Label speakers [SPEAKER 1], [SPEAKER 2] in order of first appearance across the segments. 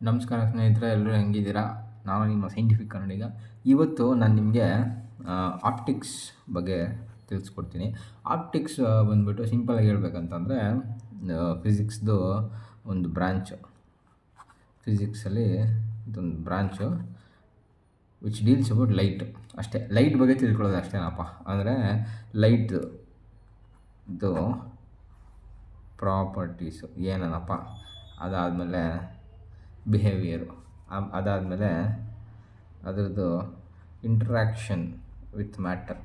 [SPEAKER 1] ನಮಸ್ಕಾರ ಸ್ನೇಹಿತರೆ, ಎಲ್ಲರೂ ಹೆಂಗಿದ್ದೀರಾ? ನಾನು ನಿಮ್ಮ ಸೈಂಟಿಫಿಕ್ ಕನ್ನಡಿಗ. ಇವತ್ತು ನಾನು ನಿಮಗೆ ಆಪ್ಟಿಕ್ಸ್ ಬಗ್ಗೆ ತಿಳಿಸ್ಕೊಡ್ತೀನಿ. ಆಪ್ಟಿಕ್ಸ್ ಬಂದ್ಬಿಟ್ಟು ಸಿಂಪಲಾಗಿ ಹೇಳ್ಬೇಕಂತಂದರೆ ಫಿಸಿಕ್ಸ್ದು ಒಂದು ಬ್ರ್ಯಾಂಚು. ಫಿಸಿಕ್ಸಲ್ಲಿ ಇದೊಂದು branch which deals about light. ಅಷ್ಟೇ, ಲೈಟ್ ಬಗ್ಗೆ ತಿಳ್ಕೊಳ್ಳೋದು ಅಷ್ಟೇನಪ್ಪ. ಅಂದರೆ ಲೈಟ್ದು ಪ್ರಾಪರ್ಟೀಸು ಏನನಪ್ಪ, ಅದಾದಮೇಲೆ ಬಿಹೇವಿಯರು, ಅದಾದಮೇಲೆ ಅದರದ್ದು ಇಂಟ್ರ್ಯಾಕ್ಷನ್ ವಿತ್ ಮ್ಯಾಟರ್,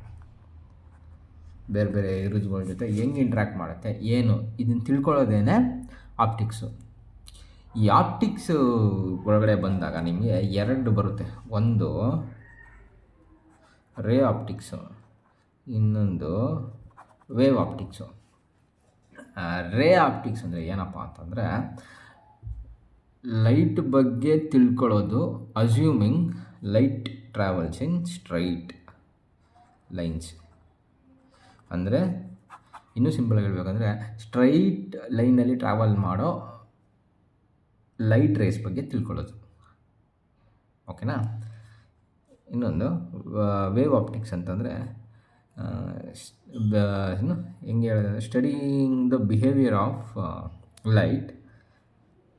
[SPEAKER 1] ಬೇರೆ ಬೇರೆ ರುಜುಗಳ ಜೊತೆ ಹೆಂಗೆ ಇಂಟ್ರ್ಯಾಕ್ಟ್ ಮಾಡುತ್ತೆ, ಏನು ಇದನ್ನು ತಿಳ್ಕೊಳ್ಳೋದೇನೆ ಆಪ್ಟಿಕ್ಸು. ಈ ಆಪ್ಟಿಕ್ಸು ಒಳಗಡೆ ಬಂದಾಗ ನಿಮಗೆ ಎರಡು ಬರುತ್ತೆ. ಒಂದು ರೇ ಆಪ್ಟಿಕ್ಸು, ಇನ್ನೊಂದು ವೇವ್ ಆಪ್ಟಿಕ್ಸು. ರೇ ಆಪ್ಟಿಕ್ಸ್ ಅಂದರೆ ಏನಪ್ಪ ಅಂತಂದರೆ ಲೈಟ್ ಬಗ್ಗೆ ತಿಳ್ಕೊಳ್ಳೋದು, ಅಸ್ಯೂಮಿಂಗ್ ಲೈಟ್ ಟ್ರಾವೆಲ್ಸ್ ಇನ್ ಸ್ಟ್ರೈಟ್ ಲೈನ್ಸ್. ಅಂದರೆ ಇನ್ನೂ ಸಿಂಪಲಾಗಿ ಹೇಳ್ಬೇಕಂದ್ರೆ ಸ್ಟ್ರೈಟ್ ಲೈನಲ್ಲಿ ಟ್ರಾವೆಲ್ ಮಾಡೋ ಲೈಟ್ ರೇಸ್ ಬಗ್ಗೆ ತಿಳ್ಕೊಳ್ಳೋದು. ಓಕೆನಾ? ಇನ್ನೊಂದು ವೇವ್ ಆಪ್ಟಿಕ್ಸ್ ಅಂತಂದರೆ ಹೆಂಗೆ ಹೇಳೋದಂದರೆ studying the behaviour of light,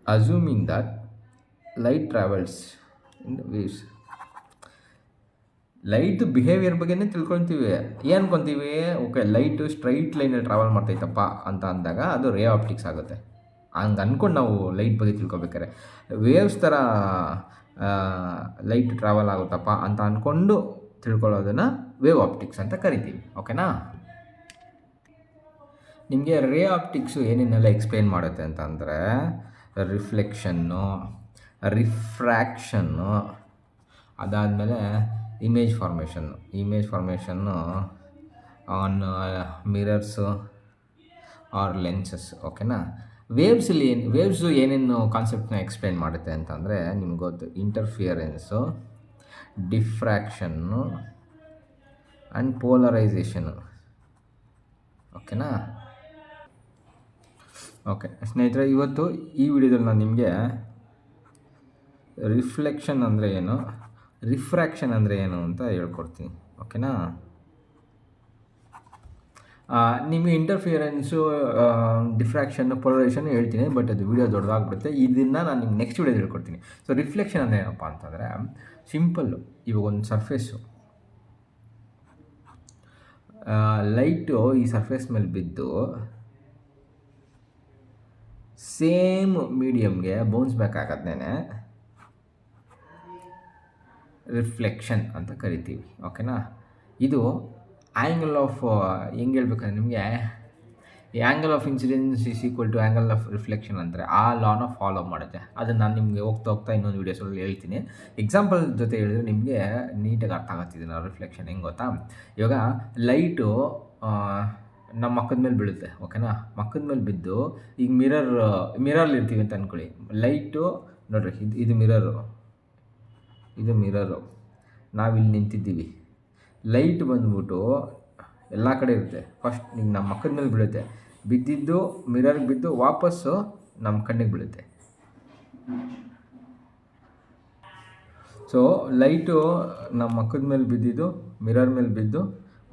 [SPEAKER 1] assuming that light travels in the waves. Light behaviour ಬಗ್ಗೆನೇ ತಿಳ್ಕೊತೀವಿ. ಏನು ಅನ್ಕೊತೀವಿ? ಓಕೆ, ಲೈಟು ಸ್ಟ್ರೈಟ್ ಲೈನಲ್ಲಿ ಟ್ರಾವೆಲ್ ಮಾಡ್ತೈತಪ್ಪ ಅಂತ ಅಂದಾಗ ಅದು ರೇ ಆಪ್ಟಿಕ್ಸ್ ಆಗುತ್ತೆ. ಹಂಗೆ ಅಂದ್ಕೊಂಡು ನಾವು ಲೈಟ್ ಬಗ್ಗೆ ತಿಳ್ಕೊಬೇಕಾರೆ ವೇವ್ಸ್ ಥರ ಲೈಟ್ ಟ್ರಾವೆಲ್ ಆಗುತ್ತಪ್ಪ ಅಂತ ಅಂದ್ಕೊಂಡು ತಿಳ್ಕೊಳ್ಳೋದನ್ನು ವೇವ್ ಆಪ್ಟಿಕ್ಸ್ ಅಂತ ಕರಿತೀವಿ. ಓಕೆನಾ? ನಿಮಗೆ ರೇ ಆಪ್ಟಿಕ್ಸು ಏನೇನೆಲ್ಲ ಎಕ್ಸ್ಪ್ಲೇನ್ ಮಾಡುತ್ತೆ ಅಂತಂದರೆ ರಿಫ್ಲೆಕ್ಷನ್ನು, ರಿಫ್ರ್ಯಾಕ್ಷನ್ನು, ಅದಾದಮೇಲೆ image formation on mirrors or lenses. ಓಕೆನಾ? ವೇವ್ಸು ಏನೇನು ಕಾನ್ಸೆಪ್ಟ್ನ ಎಕ್ಸ್ಪ್ಲೇನ್ ಮಾಡುತ್ತೆ ಅಂತಂದರೆ ನಿಮ್ಗೆ ಗೊತ್ತು, ಇಂಟರ್ಫಿಯರೆನ್ಸು, ಡಿಫ್ರ್ಯಾಕ್ಷನ್ನು ಆ್ಯಂಡ್ ಪೋಲರೈಸೇಷನು. ಓಕೆನಾ? ಓಕೆ ಸ್ನೇಹಿತರೆ, ಇವತ್ತು ಈ ವಿಡಿಯೋದಲ್ಲಿ ನಾನು ನಿಮಗೆ ರಿಫ್ಲೆಕ್ಷನ್ ಅಂದರೆ ಏನು, ರಿಫ್ರ್ಯಾಕ್ಷನ್ ಅಂದರೆ ಏನು ಅಂತ ಹೇಳ್ಕೊಡ್ತೀನಿ. ಓಕೆನಾ? ನಿಮಗೆ ಇಂಟರ್ಫಿಯರೆನ್ಸು, ಡಿಫ್ರ್ಯಾಕ್ಷನ್ನು, ಪೋಲರೈಸೇಷನ್ ಹೇಳ್ತೀನಿ, ಬಟ್ ಅದು ವಿಡಿಯೋ ದೊಡ್ಡದಾಗ್ಬಿಡುತ್ತೆ. ಇದನ್ನು ನಾನು ನಿಮ್ಗೆ ನೆಕ್ಸ್ಟ್ ವಿಡಿಯೋದಲ್ಲಿ ಹೇಳ್ಕೊಡ್ತೀನಿ. ಸೊ ರಿಫ್ಲೆಕ್ಷನ್ ಅಂದರೆ ಏನಪ್ಪ ಅಂತಂದರೆ ಸಿಂಪಲ್ಲು. ಇವಾಗ ಒಂದು ಸರ್ಫೇಸು, ಲೈಟು ಈ ಸರ್ಫೇಸ್ ಮೇಲೆ ಬಿದ್ದು ಸೇಮ್ ಮೀಡಿಯಮ್ಗೆ ಬೌನ್ಸ್ ಬ್ಯಾಕ್ ಆಗೋದನ್ನೇ ರಿಫ್ಲೆಕ್ಷನ್ ಅಂತ ಕರಿತೀವಿ. ಓಕೆನಾ? ಇದು ಆ್ಯಂಗಲ್ ಆಫ್, ಹೆಂಗೆ ಹೇಳ್ಬೇಕಂದ್ರೆ ನಿಮಗೆ angle of incidence is equal to angle of reflection ಅಂದರೆ ಆ ಲಾನ ಫಾಲೋ ಮಾಡುತ್ತೆ. ಅದನ್ನು ನಾನು ನಿಮಗೆ ಹೋಗ್ತಾ ಇನ್ನೊಂದು ವೀಡಿಯೋಸಲ್ಲಿ ಹೇಳ್ತೀನಿ. ಎಕ್ಸಾಂಪಲ್ ಜೊತೆ ಹೇಳಿದ್ರೆ ನಿಮಗೆ ನೀಟಾಗಿ ಅರ್ಥ ಆಗುತ್ತಿದೆ ನಾವು ರಿಫ್ಲೆಕ್ಷನ್ ಹೆಂಗೆ ಗೊತ್ತಾ. ಇವಾಗ ಲೈಟು ನಮ್ಮ ಮಕ್ಕದ ಮೇಲೆ ಬೀಳುತ್ತೆ. ಓಕೆನಾ? ಮಕ್ಕದ ಮೇಲೆ ಬಿದ್ದು ಈಗ ಮಿರರ್ಲಿ ಇರ್ತೀವಿ ಅಂತ ಅಂದ್ಕೊಳ್ಳಿ. ಲೈಟು ನೋಡಿರಿ, ಇದು ಮಿರರು, ನಾವಿಲ್ಲಿ ನಿಂತಿದ್ದೀವಿ. ಲೈಟ್ ಬಂದ್ಬಿಟ್ಟು ಎಲ್ಲ ಕಡೆ ಇರುತ್ತೆ. ಫಸ್ಟ್ ಈಗ ನಮ್ಮ ಮಕ್ಕದ ಮೇಲೆ ಬೀಳುತ್ತೆ, ಬಿದ್ದಿದ್ದು ಮಿರರ್ಗೆ ಬಿದ್ದು ವಾಪಸ್ಸು ನಮ್ಮ ಕಣ್ಣಿಗೆ ಬೀಳುತ್ತೆ. ಸೊ ಲೈಟು ನಮ್ಮ ಮಕ್ಕದ ಮೇಲೆ ಬಿದ್ದಿದ್ದು ಮಿರರ್ ಮೇಲೆ ಬಿದ್ದು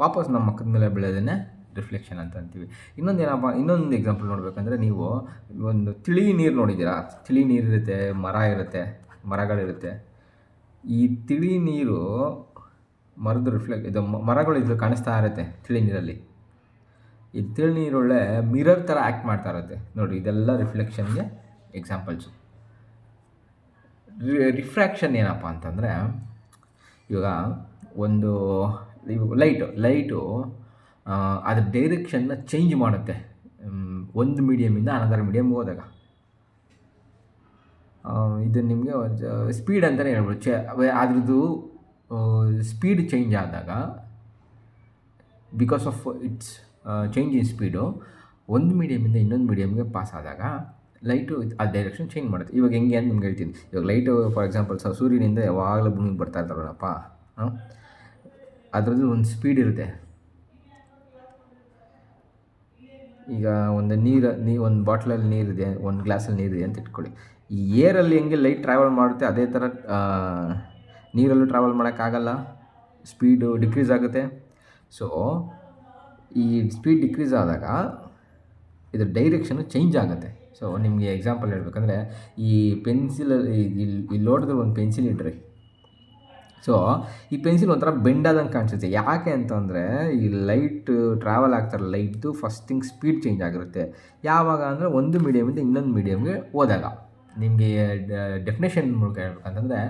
[SPEAKER 1] ವಾಪಸ್ ನಮ್ಮ ಮಕ್ಕದ ಮೇಲೆ ಬೀಳೋದನ್ನೇ ರಿಫ್ಲೆಕ್ಷನ್ ಅಂತ ಅಂತೀವಿ. ಇನ್ನೊಂದು ಎಕ್ಸಾಂಪಲ್ ನೋಡಬೇಕಂದ್ರೆ, ನೀವು ಒಂದು ತಿಳಿ ನೀರು ನೋಡಿದ್ದೀರಾ? ತಿಳಿ ನೀರಿರುತ್ತೆ, ಮರಗಳಿರುತ್ತೆ. ಈ ತಿಳಿ ನೀರು ಮರಗಳು ಇದು ಕಾಣಿಸ್ತಾ ಇರುತ್ತೆ ತಿಳಿ ನೀರಲ್ಲಿ. ಈ ತಿಳಿ ನೀರೊಳ್ಳೆ ಮಿರರ್ ಥರ ಆ್ಯಕ್ಟ್ ಮಾಡ್ತಾ ಇರುತ್ತೆ ನೋಡಿ. ಇದೆಲ್ಲ ರಿಫ್ಲೆಕ್ಷನ್ಗೆ ಎಕ್ಸಾಂಪಲ್ಸು. ರಿಫ್ರ್ಯಾಕ್ಷನ್ ಏನಪ್ಪ ಅಂತಂದರೆ, ಇವಾಗ ಒಂದು ಲೈಟು ಅದ್ರ ಡೈರೆಕ್ಷನ್ನ ಚೇಂಜ್ ಮಾಡುತ್ತೆ ಒಂದು ಮೀಡಿಯಮಿಂದ ಅನದರ್ ಮೀಡಿಯಮ್ಗೆ ಹೋದಾಗ. ಇದು ನಿಮಗೆ ಸ್ಪೀಡ್ ಅಂತಲೇ ಹೇಳ್ಬೋದು. ಅದ್ರದ್ದು ಸ್ಪೀಡ್ ಚೇಂಜ್ ಆದಾಗ, because of it's change in speed, ಒಂದು ಮೀಡಿಯಮಿಂದ ಇನ್ನೊಂದು ಮೀಡಿಯಮ್ಗೆ ಪಾಸ್ ಆದಾಗ ಲೈಟು ಆ ಡೈರೆಕ್ಷನ್ ಚೇಂಜ್ ಮಾಡುತ್ತೆ. ಇವಾಗ ಹೆಂಗೆ ಅಂತ ನಿಮ್ಗೆ ಹೇಳ್ತೀನಿ. ಇವಾಗ ಲೈಟು ಫಾರ್ ಎಕ್ಸಾಂಪಲ್ ಸೂರ್ಯನಿಂದ ಯಾವಾಗಲೂ ಭೂಮಿಗೆ ಬರ್ತಾ ಇರ್ತಾರಲ್ಲಪ್ಪ, ಅದರದ್ದು ಒಂದು ಸ್ಪೀಡ್ ಇರುತ್ತೆ. ಈಗ ಒಂದು ಬಾಟ್ಲಲ್ಲಿ ನೀರಿದೆ, ಒಂದು ಗ್ಲಾಸಲ್ಲಿ ನೀರಿದೆ ಅಂತ ಇಟ್ಕೊಳ್ಳಿ. ಈ ಏರಲ್ಲಿ ಹೆಂಗೆ ಲೈಟ್ ಟ್ರಾವೆಲ್ ಮಾಡುತ್ತೆ ಅದೇ ಥರ ನೀರಲ್ಲೂ ಟ್ರಾವೆಲ್ ಮಾಡೋಕ್ಕಾಗಲ್ಲ, ಸ್ಪೀಡು ಡಿಕ್ರೀಸ್ ಆಗುತ್ತೆ. ಸೊ ಈ ಸ್ಪೀಡ್ ಡಿಕ್ರೀಸ್ ಆದಾಗ ಇದರ ಡೈರೆಕ್ಷನು ಚೇಂಜ್ ಆಗುತ್ತೆ. ಸೊ ನಿಮಗೆ ಎಕ್ಸಾಂಪಲ್ ಹೇಳ್ಬೇಕಂದ್ರೆ, ಈ ಪೆನ್ಸಿಲಲ್ಲಿ ಇಲ್ಲಿ ನೋಡಿದ್ರೆ ಒಂದು ಪೆನ್ಸಿಲ್ ಇಡ್ರಿ. ಸೊ ಈ ಪೆನ್ಸಿಲ್ ಒಂಥರ ಬೆಂಡಾದಂಗೆ ಕಾಣಿಸುತ್ತೆ. ಯಾಕೆ ಅಂತಂದರೆ ಈ ಲೈಟ್ ಟ್ರಾವೆಲ್ ಆಗ್ತಾರಲ್ಲ, ಲೈಟ್ದು ಫಸ್ಟ್ ಥಿಂಗ್ ಸ್ಪೀಡ್ ಚೇಂಜ್ ಆಗಿರುತ್ತೆ. ಯಾವಾಗ ಅಂದರೆ ಒಂದು ಮೀಡಿಯಮಿಂದ ಇನ್ನೊಂದು ಮೀಡಿಯಮ್ಗೆ ಹೋದಾಗ. ನಿಮಗೆ ಡೆಫಿನೇಷನ್ ಮೂಲಕ ಹೇಳ್ಬೇಕಂತಂದರೆ,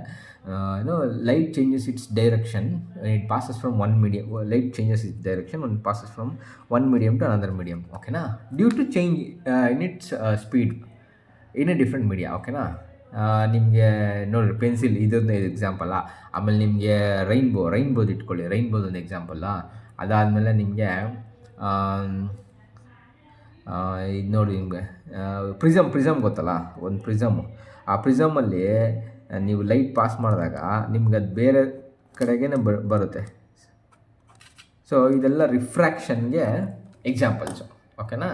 [SPEAKER 1] light changes its direction it passes from one medium. Light changes its direction one passes from one medium to another medium. ಓಕೆನಾ, due to change in its speed in a different media. ಓಕೆನಾ, ನಿಮಗೆ ನೋಡಿರಿ pencil ಇದೊಂದು ಎಕ್ಸಾಂಪಲ್ಲ. ಆಮೇಲೆ ನಿಮಗೆ ರೈನ್ಬೋದು ಇಟ್ಕೊಳ್ಳಿ, ರೈನ್ಬೋದು ಒಂದು ಎಕ್ಸಾಂಪಲ್ಲ. ಅದಾದಮೇಲೆ ನಿಮಗೆ ಇದು ನೋಡಿ, ನಿಮಗೆ ಪ್ರಿಸಮ್ ಗೊತ್ತಲ್ಲ, ಒಂದು ಪ್ರಿಸಮ್ಮು. ಆ ಪ್ರಿಸಮಲ್ಲಿ ನೀವು ಲೈಟ್ ಪಾಸ್ ಮಾಡಿದಾಗ ನಿಮ್ಗೆ ಅದು ಬೇರೆ ಕಡೆಗೇ ಬರುತ್ತೆ. ಸೊ ಇದೆಲ್ಲ ರಿಫ್ರ್ಯಾಕ್ಷನ್ಗೆ ಎಕ್ಸಾಂಪಲ್ಸು. ಓಕೆನಾ.